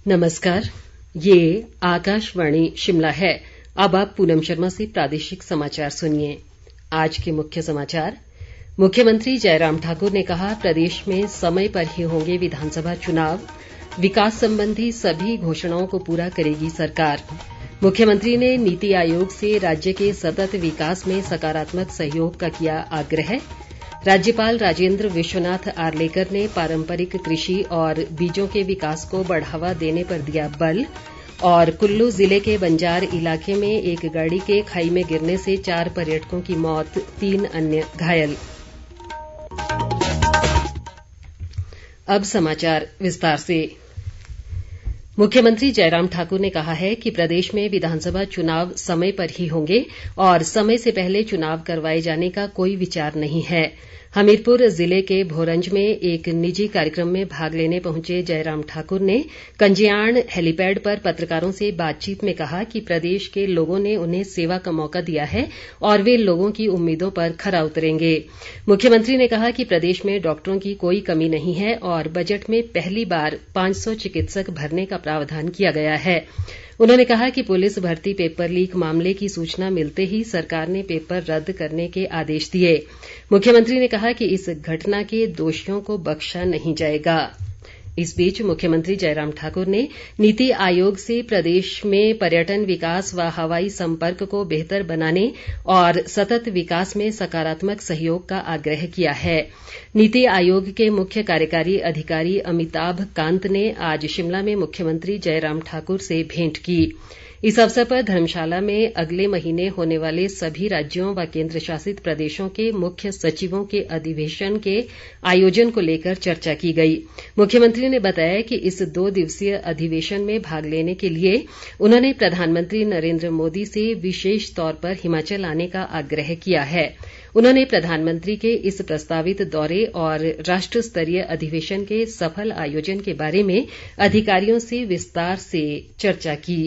नमस्कार, ये आकाशवाणी शिमला है। अब आप पूनम शर्मा से प्रादेशिक समाचार सुनिए। आज के मुख्य समाचार। मुख्यमंत्री जयराम ठाकुर ने कहा, प्रदेश में समय पर ही होंगे विधानसभा चुनाव। विकास संबंधी सभी घोषणाओं को पूरा करेगी सरकार। मुख्यमंत्री ने नीति आयोग से राज्य के सतत विकास में सकारात्मक सहयोग का किया आग्रह। राज्यपाल राजेंद्र विश्वनाथ आर्लेकर ने पारंपरिक कृषि और बीजों के विकास को बढ़ावा देने पर दिया बल। और कुल्लू जिले के बंजार इलाके में एक गाड़ी के खाई में गिरने से 4 पर्यटकों की मौत, 3 अन्य घायल। अब समाचार विस्तार से। मुख्यमंत्री जयराम ठाकुर ने कहा है कि प्रदेश में विधानसभा चुनाव समय पर ही होंगे और समय से पहले चुनाव करवाए जाने का कोई विचार नहीं है। हमीरपुर जिले के भोरंज में एक निजी कार्यक्रम में भाग लेने पहुंचे जयराम ठाकुर ने कंजियाण हेलीपैड पर पत्रकारों से बातचीत में कहा कि प्रदेश के लोगों ने उन्हें सेवा का मौका दिया है और वे लोगों की उम्मीदों पर खरा उतरेंगे। मुख्यमंत्री ने कहा कि प्रदेश में डॉक्टरों की कोई कमी नहीं है और बजट में पहली बार 500 चिकित्सक भरने का प्रावधान किया गया है। उन्होंने कहा कि पुलिस भर्ती पेपर लीक मामले की सूचना मिलते ही सरकार ने पेपर रद्द करने के आदेश दिए। मुख्यमंत्री ने कहा कि इस घटना के दोषियों को बख्शा नहीं जाएगा। इस बीच मुख्यमंत्री जयराम ठाकुर ने नीति आयोग से प्रदेश में पर्यटन विकास व हवाई संपर्क को बेहतर बनाने और सतत विकास में सकारात्मक सहयोग का आग्रह किया है। नीति आयोग के मुख्य कार्यकारी अधिकारी अमिताभ कांत ने आज शिमला में मुख्यमंत्री जयराम ठाकुर से भेंट की। इस अवसर पर धर्मशाला में अगले महीने होने वाले सभी राज्यों व केंद्र शासित प्रदेशों के मुख्य सचिवों के अधिवेशन के आयोजन को लेकर चर्चा की गई। मुख्यमंत्री ने बताया कि इस 2 दिवसीय अधिवेशन में भाग लेने के लिए उन्होंने प्रधानमंत्री नरेंद्र मोदी से विशेष तौर पर हिमाचल आने का आग्रह किया है। उन्होंने प्रधानमंत्री के इस प्रस्तावित दौरे और राष्ट्र स्तरीय अधिवेशन के सफल आयोजन के बारे में अधिकारियों से विस्तार से चर्चा की।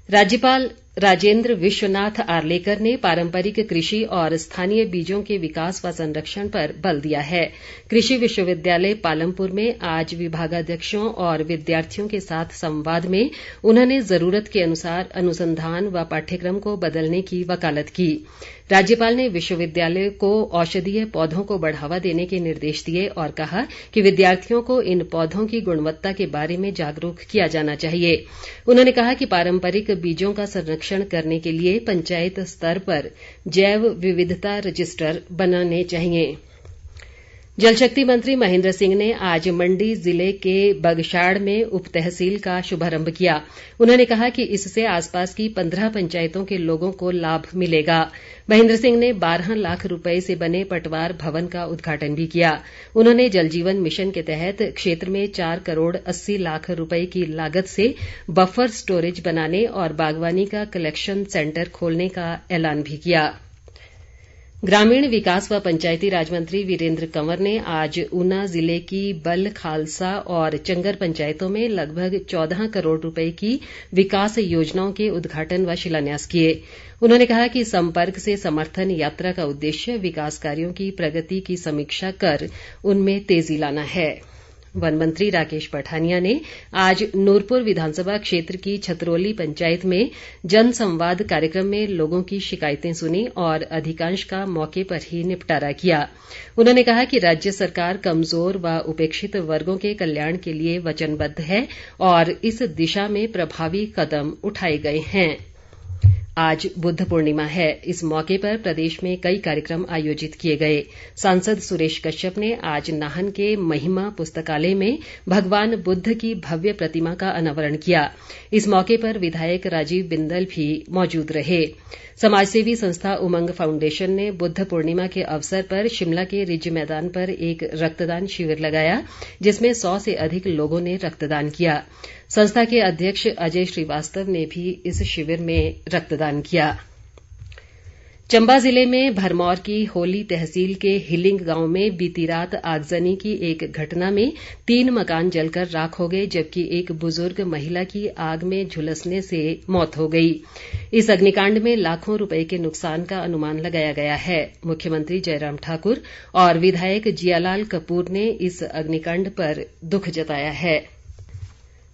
राज्यपाल राजेंद्र विश्वनाथ आर्लेकर ने पारंपरिक कृषि और स्थानीय बीजों के विकास व संरक्षण पर बल दिया है। कृषि विश्वविद्यालय पालमपुर में आज विभागाध्यक्षों और विद्यार्थियों के साथ संवाद में उन्होंने जरूरत के अनुसार अनुसंधान व पाठ्यक्रम को बदलने की वकालत की। राज्यपाल ने विश्वविद्यालय को औषधीय पौधों को बढ़ावा देने के निर्देश दिए और कहा कि विद्यार्थियों को इन पौधों की गुणवत्ता के बारे में जागरूक किया जाना चाहिए। उन्होंने कहा कि पारंपरिक बीजों का संरक्षण करने के लिए पंचायत स्तर पर जैव विविधता रजिस्टर बनाने चाहिए। जल शक्ति मंत्री महेंद्र सिंह ने आज मंडी जिले के बगशाड़ में उप तहसील का शुभारंभ किया। उन्होंने कहा कि इससे आसपास की 15 पंचायतों के लोगों को लाभ मिलेगा। महेंद्र सिंह ने 12 लाख रुपए से बने पटवार भवन का उद्घाटन भी किया। उन्होंने जल जीवन मिशन के तहत क्षेत्र में 4 करोड़ 80 लाख रुपए की लागत से बफर स्टोरेज बनाने और बागवानी का कलेक्शन सेंटर खोलने का ऐलान भी किया। ग्रामीण विकास व पंचायती राज मंत्री वीरेंद्र कंवर ने आज ऊना जिले की बल खालसा और चंगर पंचायतों में लगभग 14 करोड़ रुपए की विकास योजनाओं के उद्घाटन व शिलान्यास किए। उन्होंने कहा कि संपर्क से समर्थन यात्रा का उद्देश्य विकास कार्यों की प्रगति की समीक्षा कर उनमें तेजी लाना है। वन मंत्री राकेश पठानिया ने आज नूरपुर विधानसभा क्षेत्र की छतरोली पंचायत में जन संवाद कार्यक्रम में लोगों की शिकायतें सुनी और अधिकांश का मौके पर ही निपटारा किया। उन्होंने कहा कि राज्य सरकार कमजोर व उपेक्षित वर्गों के कल्याण के लिए वचनबद्ध है और इस दिशा में प्रभावी कदम उठाए गए हैं। आज बुद्ध पूर्णिमा है। इस मौके पर प्रदेश में कई कार्यक्रम आयोजित किए गए। सांसद सुरेश कश्यप ने आज नाहन के महिमा पुस्तकालय में भगवान बुद्ध की भव्य प्रतिमा का अनावरण किया। इस मौके पर विधायक राजीव बिंदल भी मौजूद रहे। समाजसेवी संस्था उमंग फाउंडेशन ने बुद्ध पूर्णिमा के अवसर पर शिमला के रिज मैदान पर एक रक्तदान शिविर लगाया, जिसमें 100 से अधिक लोगों ने रक्तदान किया। संस्था के अध्यक्ष अजय श्रीवास्तव ने भी इस शिविर में रक्तदान किया। चंबा जिले में भरमौर की होली तहसील के हिलिंग गांव में बीती रात आगजनी की एक घटना में 3 मकान जलकर राख हो गए, जबकि एक बुजुर्ग महिला की आग में झुलसने से मौत हो गई। इस अग्निकांड में लाखों रुपए के नुकसान का अनुमान लगाया गया है। मुख्यमंत्री जयराम ठाकुर और विधायक जियालाल कपूर ने इस अग्निकांड पर दुख जताया है।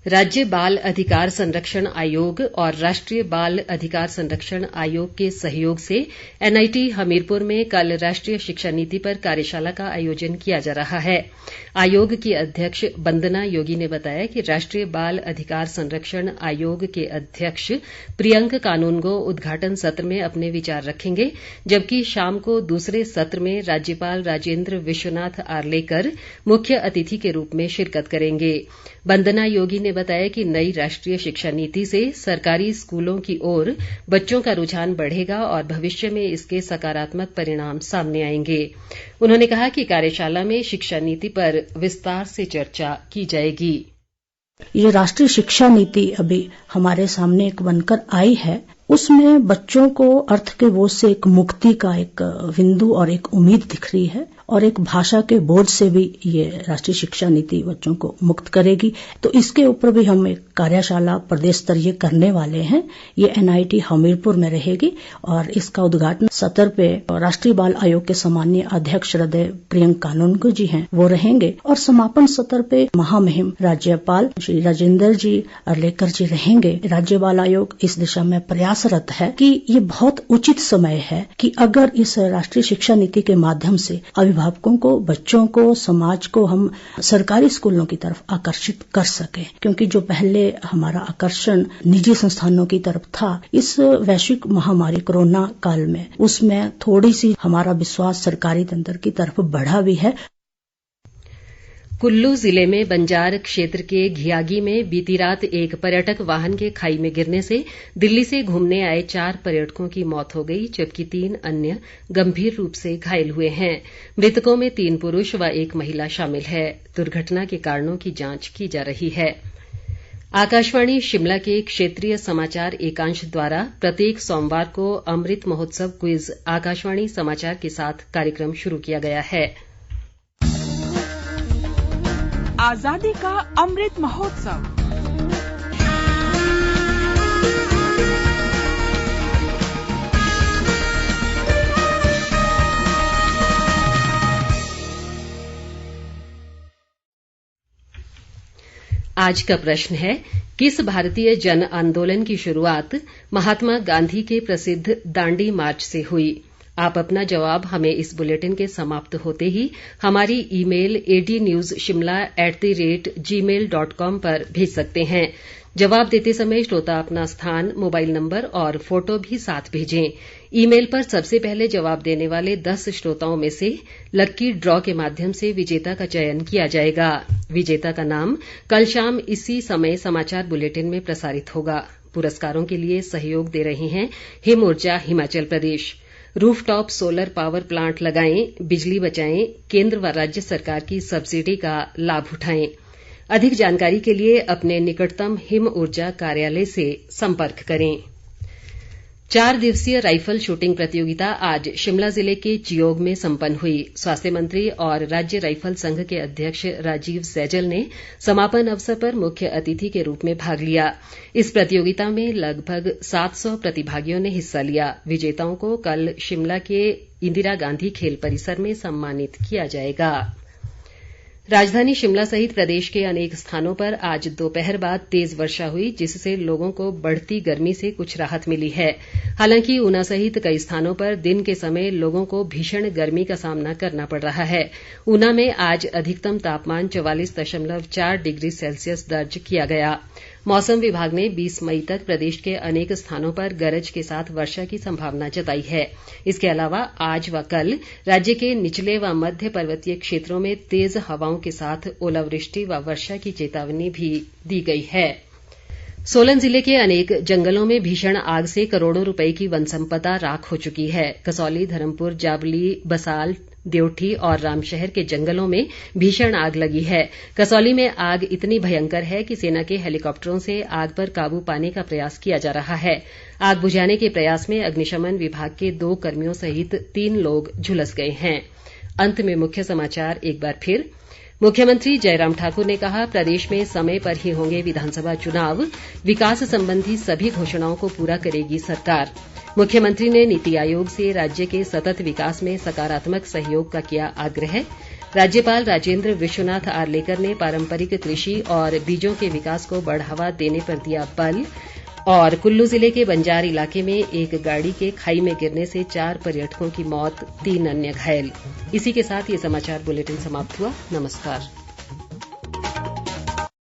राज्य बाल अधिकार संरक्षण आयोग और राष्ट्रीय बाल अधिकार संरक्षण आयोग के सहयोग से एनआईटी हमीरपुर में कल राष्ट्रीय शिक्षा नीति पर कार्यशाला का आयोजन किया जा रहा है। आयोग की अध्यक्ष वंदना योगी ने बताया कि राष्ट्रीय बाल अधिकार संरक्षण आयोग के अध्यक्ष प्रियंक कानूनगो उद्घाटन सत्र में अपने विचार रखेंगे, जबकि शाम को दूसरे सत्र में राज्यपाल राजेन्द्र विश्वनाथ आर्लेकर मुख्य अतिथि के रूप में शिरकत करेंगे। वंदना योगी ने बताया कि नई राष्ट्रीय शिक्षा नीति से सरकारी स्कूलों की ओर बच्चों का रुझान बढ़ेगा और भविष्य में इसके सकारात्मक परिणाम सामने आएंगे। उन्होंने कहा कि कार्यशाला में शिक्षा नीति पर विस्तार से चर्चा की जाएगी। ये राष्ट्रीय शिक्षा नीति अभी हमारे सामने एक बनकर आई है, उसमें बच्चों को अर्थ के बोझ से एक मुक्ति का एक बिंदु और एक उम्मीद दिख रही है और एक भाषा के बोझ से भी ये राष्ट्रीय शिक्षा नीति बच्चों को मुक्त करेगी। तो इसके ऊपर भी हम एक कार्यशाला प्रदेश स्तरीय करने वाले हैं। ये एनआईटी हमीरपुर में रहेगी और इसका उद्घाटन सत्र पे राष्ट्रीय बाल आयोग के सम्मानीय अध्यक्ष हृदय प्रियंक कानूनगो जी हैं, वो रहेंगे और समापन सत्र पे महामहिम राज्यपाल श्री राजेंद्र जी आर्लेकर जी रहेंगे। राज्य बाल आयोग इस दिशा में प्रयासरत है कि ये बहुत उचित समय है कि अगर इस राष्ट्रीय शिक्षा नीति के माध्यम से अभिभावकों को, बच्चों को, समाज को हम सरकारी स्कूलों की तरफ आकर्षित कर सके, क्योंकि जो पहले हमारा आकर्षण निजी संस्थानों की तरफ था, इस वैश्विक महामारी कोरोना काल में उसमें थोड़ी सी हमारा विश्वास सरकारी तंत्र की तरफ बढ़ा भी है। कुल्लू जिले में बंजार क्षेत्र के घियागी में बीती रात एक पर्यटक वाहन के खाई में गिरने से दिल्ली से घूमने आए 4 पर्यटकों की मौत हो गई, जबकि 3 अन्य गंभीर रूप से घायल हुए हैं। मृतकों में 3 पुरुष व 1 महिला शामिल है। दुर्घटना के कारणों की जांच की जा रही है। आकाशवाणी शिमला के क्षेत्रीय समाचार एकांश द्वारा प्रत्येक सोमवार को अमृत महोत्सव क्विज आकाशवाणी समाचार के साथ कार्यक्रम शुरू किया गया है। आजादी का अमृत महोत्सव। आज का प्रश्न है, किस भारतीय जन आंदोलन की शुरुआत महात्मा गांधी के प्रसिद्ध दांडी मार्च से हुई? आप अपना जवाब हमें इस बुलेटिन के समाप्त होते ही हमारी ईमेल adnewsshimla@gmail.com पर भेज सकते हैं। जवाब देते समय श्रोता अपना स्थान, मोबाइल नंबर और फोटो भी साथ भेजें। ईमेल पर सबसे पहले जवाब देने वाले 10 श्रोताओं में से लक्की ड्रॉ के माध्यम से विजेता का चयन किया जाएगा। विजेता का नाम कल शाम इसी समय समाचार बुलेटिन में प्रसारित होगा। पुरस्कारों के लिए सहयोग दे रहे हैं हिम ऊर्जा Himachal Pradesh. Rooftop solar power plant लगाएं, बिजली बचाएं, केंद्र व राज्य सरकार की सब्सिडी का लाभ उठाएं। अधिक जानकारी के लिए अपने निकटतम हिम ऊर्जा कार्यालय से संपर्क करें। 4 दिवसीय राइफल शूटिंग प्रतियोगिता आज शिमला जिले के चियोग में संपन्न हुई। स्वास्थ्य मंत्री और राज्य राइफल संघ के अध्यक्ष राजीव सैजल ने समापन अवसर पर मुख्य अतिथि के रूप में भाग लिया। इस प्रतियोगिता में लगभग 700 प्रतिभागियों ने हिस्सा लिया। विजेताओं को कल शिमला के इंदिरा गांधी खेल परिसर में सम्मानित किया जाएगा। राजधानी शिमला सहित प्रदेश के अनेक स्थानों पर आज दोपहर बाद तेज वर्षा हुई, जिससे लोगों को बढ़ती गर्मी से कुछ राहत मिली है। हालांकि ऊना सहित कई स्थानों पर दिन के समय लोगों को भीषण गर्मी का सामना करना पड़ रहा है। ऊना में आज अधिकतम तापमान 44.4 डिग्री सेल्सियस दर्ज किया गया। मौसम विभाग ने 20 मई तक प्रदेश के अनेक स्थानों पर गरज के साथ वर्षा की संभावना जताई है। इसके अलावा आज व कल राज्य के निचले व मध्य पर्वतीय क्षेत्रों में तेज हवाओं के साथ ओलावृष्टि व वर्षा की चेतावनी भी दी गई है। सोलन जिले के अनेक जंगलों में भीषण आग से करोड़ों रुपए की वन संपदा राख हो चुकी है। कसौली, धर्मपुर, जाबली, बसाल, देवठी और रामशहर के जंगलों में भीषण आग लगी है। कसौली में आग इतनी भयंकर है कि सेना के हेलीकॉप्टरों से आग पर काबू पाने का प्रयास किया जा रहा है। आग बुझाने के प्रयास में अग्निशमन विभाग के 2 कर्मियों सहित 3 लोग झुलस गए हैं। अंत में मुख्य समाचार एक बार फिर। मुख्यमंत्री जयराम ठाकुर ने कहा, प्रदेश में समय पर ही होंगे विधानसभा चुनाव। विकास संबंधी सभी घोषणाओं को पूरा करेगी सरकार। मुख्यमंत्री ने नीति आयोग से राज्य के सतत विकास में सकारात्मक सहयोग का किया आग्रह। राज्यपाल राजेंद्र विश्वनाथ आर्लेकर ने पारंपरिक कृषि और बीजों के विकास को बढ़ावा देने पर दिया बल। और कुल्लू जिले के बंजार इलाके में एक गाड़ी के खाई में गिरने से 4 पर्यटकों की मौत, 3 अन्य घायल। इसी के साथ ये समाचार बुलेटिन समाप्त हुआ। नमस्कार।